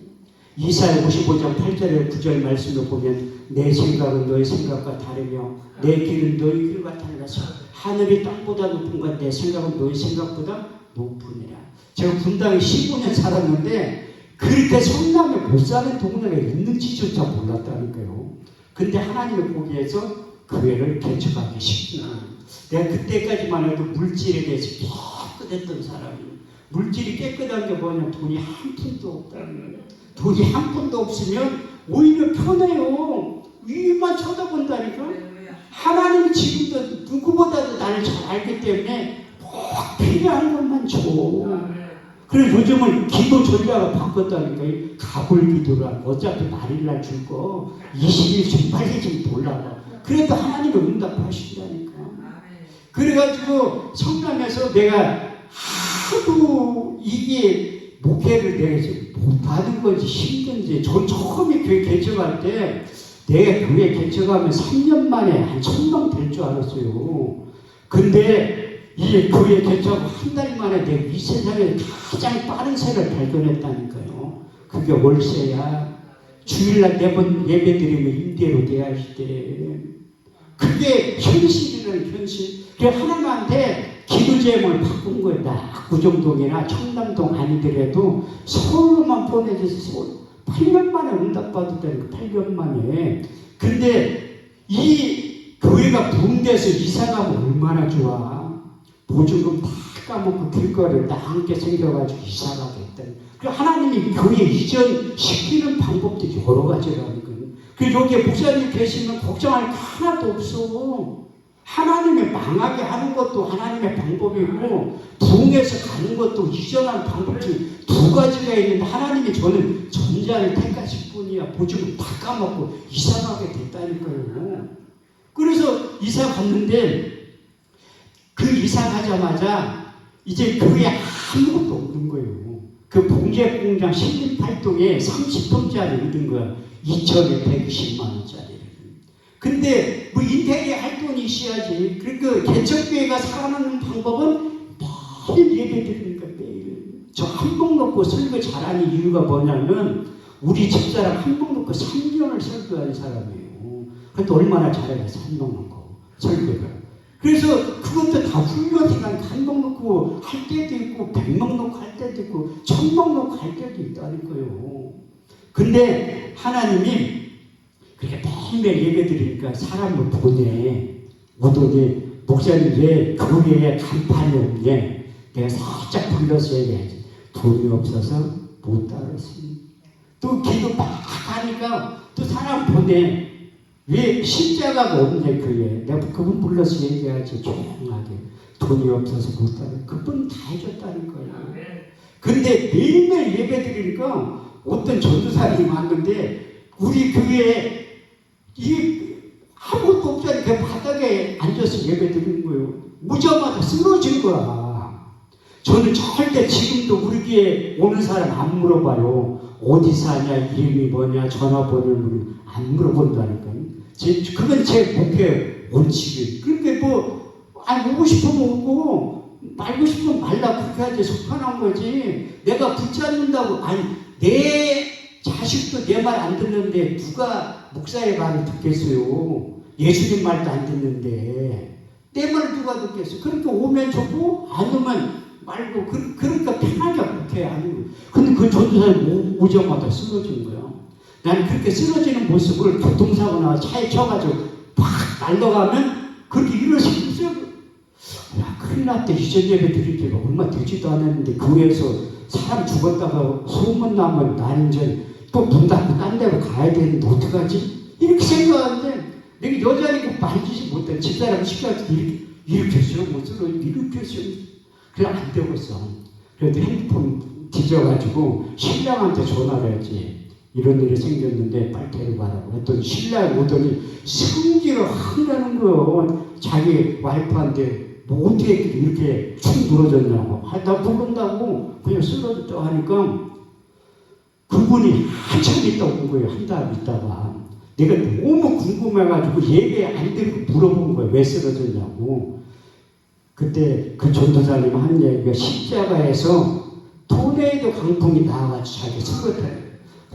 이사야 55장 8절에 9절 말씀을 보면 내 생각은 너의 생각과 다르며 내 길은 너의 길과 달라서 하늘이 땅보다 높은 것 내 생각은 너의 생각보다 높으니라. 제가 분당에 15년 살았는데 그렇게 성남에 못 사는 동네가 있는지조차 몰랐다니까요. 근데 하나님의 보기에서 교회를 개척하기 쉽지 않아요. 내가 그때까지만 해도 물질에 대해서 깨끗했던 사람이에요. 물질이 깨끗한 게 뭐냐면 돈이 한 푼도 없다는 거예요. 돈이 한 푼도 없으면 오히려 편해요. 위만 쳐다본다니까. 하나님이 지금도 누구보다도 나를 잘 알기 때문에 꼭 필요한 것만 줘. 그래서 요즘은 기도 전략을 바꿨다니까. 가불 기도를 하고 어차피 말일날 줄 거 20일 좀 빨리 좀 돌아가. 그래도 하나님은 응답하신다니까. 그래가지고 성남에서 내가 하도 이게 목회를 내가 지금 못 받은 건지 힘든지 전 처음에 교회 개척할 때 내가 교회 개척하면 3년 만에 한 1000명 될 줄 알았어요. 근데 이 교회 개척하고 한 달 만에 내가 이 세상에 가장 빠른 새를 발견했다니까요. 그게 월세야. 주일날 4번 예배 드리면 임대로 돼야 할 때. 그게 현실이라는 현실. 그래서 하나님한테 기도 제목을 바꾼 거예요. 나 압구정동이나 청담동 아니더라도 서울로만 보내줘서 서울. 8년 만에 응답받았다니까. 8년 만에. 근데 이 교회가 부흥돼서 이사가면 얼마나 좋아. 보증금 다 까먹고 길거리에 다 함께 생겨가지고 이사가게 했다니. 하나님이 교회 이전시키는 방법도 여러 가지라는 거예요. 그래서 여기에 목사님 계시면 걱정할 게 하나도 없어. 하나님의 망하게 하는 것도 하나님의 방법이고 부흥해서 가는 것도 이전하는 방법 중 2가지가 있는데 하나님이 저는 전자를 택하실 뿐이야. 보증금 다 까먹고 이사가게 됐다니까요. 그래서 이사 갔는데 그 이사 가자마자 이제 교회에 아무것도 없는 거예요. 그 봉제공장 16팔동에 30평짜리 얻은 거야. 2,120만 원짜리를. 근데 뭐 인테리어 할 돈이 있어야지. 그러니까 개척교회가 살아남는 방법은 매일 예배 드리니까 매일. 저 한복 놓고 설교 잘하는 이유가 뭐냐면 우리 집사람 한복 놓고 3년을 설교하는 사람이에요. 그런데 얼마나 잘하겠어. 한복 놓고 설교를. 그래서 그것도 다 훈련이니까 한복 놓고 할 때도 있고 100명 놓고 할 때도 있고 1000명 놓고 할 때도 있다는 거예요. 근데 하나님이 그렇게 매일매일 예배 드리니까 사람을 보내. 오더니 목사님 왜 교회에 간판이 없냐. 내가 살짝 불러서 얘기하지. 돈이 없어서 못 따랐습니다. 또 기도 막 하니까 또 사람 보내. 왜 십자가가 없냐 교회에. 내가 그분 불러서 얘기하지. 조용하게. 돈이 없어서 못 따라. 그분 다 해줬다는 거예요. 근데 매일매일 예배 드리니까 어떤 전도사님이 왔는데 우리 교회에 이 아무것도 없잖아요. 그 바닥에 앉아서 앉아서 예배 드리는 거예요. 오자마자 쓰러진 거야. 저는 절대 지금도 우리 교회 오는 사람 안 물어봐요. 어디 사냐, 이름이 뭐냐, 전화번호를 안 물어본다니까요. 그건 제 목회 원칙이에요. 그런데 오고 싶으면 오고, 말고 싶으면 말라, 그렇게 하지. 속편한 거지. 내가 붙잡는다고, 내 자식도 내 말 안 듣는데, 누가 목사의 말을 듣겠어요? 예수님 말도 안 듣는데, 내 말 누가 듣겠어요? 그러니까 오면 좋고, 안 오면 말고, 그러니까 편하게 목회 하는 거예요. 근데 그 전도사님 오자마자 쓰러진 거야. 나는 그렇게 쓰러지는 모습을 교통사고 나와 차에 쳐가지고 팍 날아가면 그렇게 일어서고 있어요. 야, 큰일 났대. 이전 예배 드릴 때가 얼마 되지도 않았는데 교회에서 사람 죽었다가 소문 나면 나는 이제 또 문 닫고 딴 데로 가야 되는데 어떡하지? 이렇게 생각하는데 내가 여자니까 만지지 못해. 집사람 시켜가지고 일으켰어요. 못 쓰러 일으켰어요. 그래 안 되겠어. 그래도 핸드폰 뒤져가지고 신랑한테 전화를 했지. 이런 일이 생겼는데 빨리 데려가라고 했더니 신랑이 오더니 성질을 확 내는 거예요. 자기 와이프한테 뭐 어떻게 이렇게 축 늘어졌냐고 하다 부른다고 그냥 쓰러졌다고 하니까 그분이 한참 있다 온 거예요. 한 달 있다가 내가 너무 궁금해가지고 예배 안 드리고 물어본 거예요. 왜 쓰러졌냐고. 그때 그 전도사님 한 얘기가 십자가에서 토네이도 강풍이 나와가지고 자기 쓰러졌다.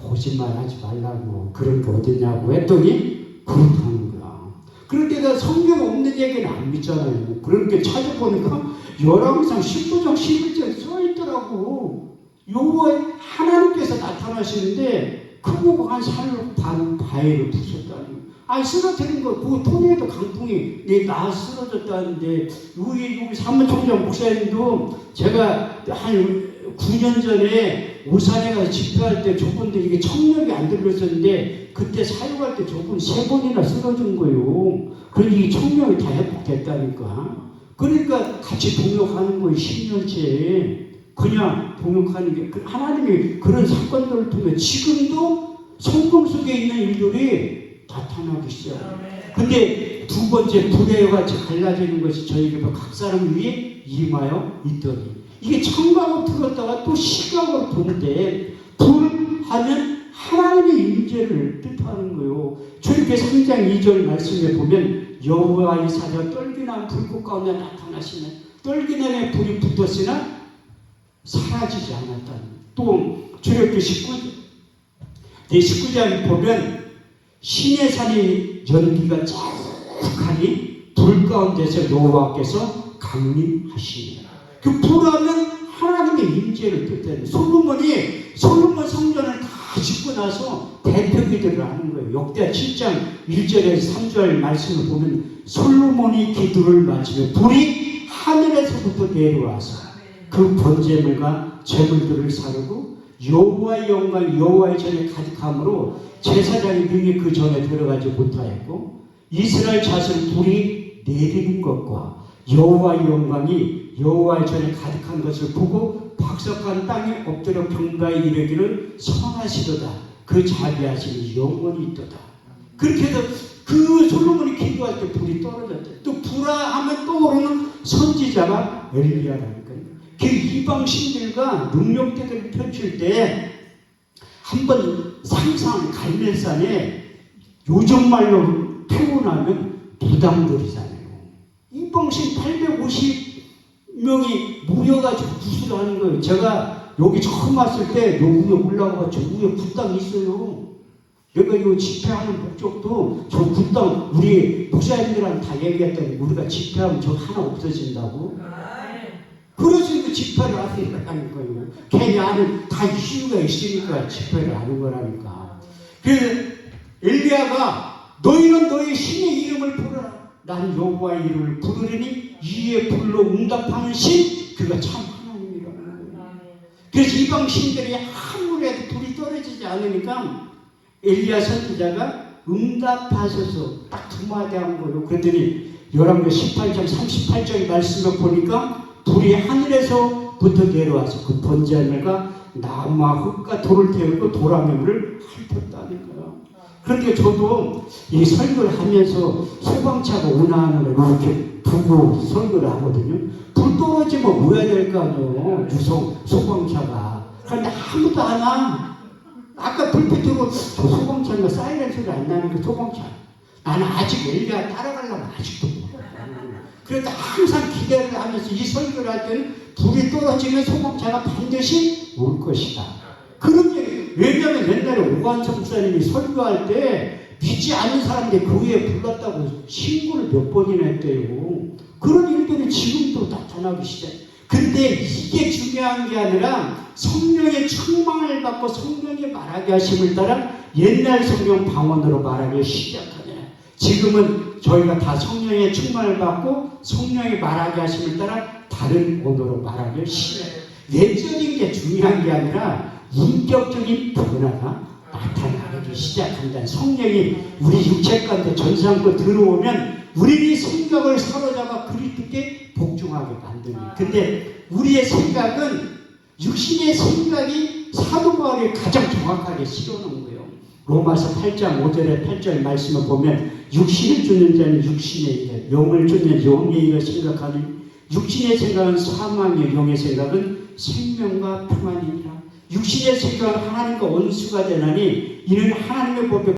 거짓말하지 말라고 그런 게 어디냐고 했더니 그렇다는 거야. 그런데 내가 성경에 없는 얘기는 안 믿잖아요. 그렇게 찾아보니까 열왕기상 19장 11절에 써있더라고. 여호와 하나님께서 나타나시는데 크고 한 살로 바위를 부셨다는 거야. 쓰러뜨린 거 그 토네이도 강풍이 나 쓰러졌다는데 여기 사무총장 목사님도 제가 한 9년 전에 오산에 가서 집회할 때 저분들 이게 청력이 안 들렸었는데 그때 사역할 때 저분 3번이나 쓰러진 거예요. 그러니 이 청력이 다 회복됐다니까. 그러니까 같이 동역하는 거예요. 10년째. 그냥 동역하는 게 하나님이 그런 사건들을 통해 지금도 성경 속에 있는 일들이 나타나기 시작해요. 근데 두 번째 불의 같이 갈라지는 것이 저에게 각 사람 위에 임하여 있더니 이게 청각으로 들었다가 또 시각으로 보는데 불하면 하나님의 임재를 뜻하는 거예요. 출애굽기 3장 2절 말씀에 보면 여호와의 사자가 떨기나 불꽃 가운데 나타나시는 떨기나에 불이 붙었으나 사라지지 않았다는. 또 출애굽기 19장에 보면 시내산의 연기가 자욱하니 불 가운데서 여호와께서 강림하시니라. 그 불하면 하나님의 임재를 뜻해요. 솔로몬 성전을 다 짓고 나서 대표기도를 하는 거예요. 역대하 7장 1절에서 3절 말씀을 보면 솔로몬이 기도를 마치며 불이 하늘에서부터 내려와서 그 번제물과 제물들을 사르고 여호와의 영광이 여호와의 전에 가득함으로 제사장이 능히 그 전에 들어가지 못하였고 이스라엘 자손 불이 내리는 것과 여호와의 영광이 여호와의 전에 가득한 것을 보고 박석한 땅에 엎드려 경가에 이르기를 선하시도다. 그 자비하심이 영원히 있도다. 그렇게 해서 그 솔로몬이 기도할 때 불이 떨어졌대. 또 불하면 떠오르는 선지자가 엘리야라니까요. 그 이방 신들과 능력대들을 펼칠 때 한번 상상 갈멜산에 요즘 말로 표현하면 무당들이잖아요. 이방신 850명이 모여가지고 구슬을 하는 거예요. 제가 여기 처음 왔을 때 요 위에 올라가가지고 위에 굿당이 있어요. 내가 이 집회하는 목적도 저 굿당 우리 목사님들한테 다 얘기했더니 우리가 집회하면 저 하나 없어진다고. 그래서 그 집회를 하는 거예요. 걔네 안에 다 이유가 있으니까 집회를 하는 거라니까. 그래서 엘리야가 너희는 너희 신의 이름을 부르라. 나는 여호와의 이름을 부르리니 이에 불로 응답하는 신 그가 참 하나님이라는 거예요. 그래서 이방 신들이 아무리 해도 불이 떨어지지 않으니까 엘리야 선지자가 응답하셔서 딱 두 마디 한 거예요. 그랬더니 열왕기 18장 38절의 말씀을 보니까 불이 하늘에서부터 내려와서 그 번제물과 나무와 흙과 돌을 태우고 돌아매물을 핥았다는 거예요. 그런데 저도 이 설교를 하면서 소방차가 오나 안 오나 이렇게 두고 설교를 하거든요. 불 떨어지면 오야 될 거 아니에요. 소방차가. 그런데 아무도 안 와. 아까 불빛 들고 저 소방차가 사이렌 소리 안 나는 게 소방차. 나는 아직 엘리야 따라가려면 아직도 몰라. 그래도 항상 기대를 하면서 이 설교를 할 때는 불이 떨어지면 소방차가 반드시 올 것이다. 그런 얘기. 왜냐하면 옛날에 오관성 목사님이 설교할 때 믿지 않는 사람들이 교회에 불렀다고 신고를 몇 번이나 했대요. 그런 일들이 지금도 나타나기 시작해요. 근데 이게 중요한 게 아니라 성령의 충만을 받고 성령의 말하게 하심을 따라 옛날 성령 방언으로 말하기 시작하네. 지금은 저희가 다 성령의 충만을 받고 성령의 말하게 하심을 따라 다른 언어로 말하기 시작해요. 내적인 게 중요한 게 아니라 인격적인 변화가 나타나기 시작한다. 성령이 우리 육체 가운데 전상으로 들어오면 우리의 생각을 사로잡아 그리스도께 복종하게 만듭니다. 근데 우리의 생각은 육신의 생각이 사도 바울이 가장 정확하게 실어놓은 거예요. 로마서 8장 5절에 8절 말씀을 보면 육신을 주는 자는 육신의 일, 영을 주는 영의 일을 생각하는 육신의 생각은 사망이요 영의 생각은 생명과 평안이니라. 육신의 생각은 하나님과 원수가 되나니 이는 하나님의 법에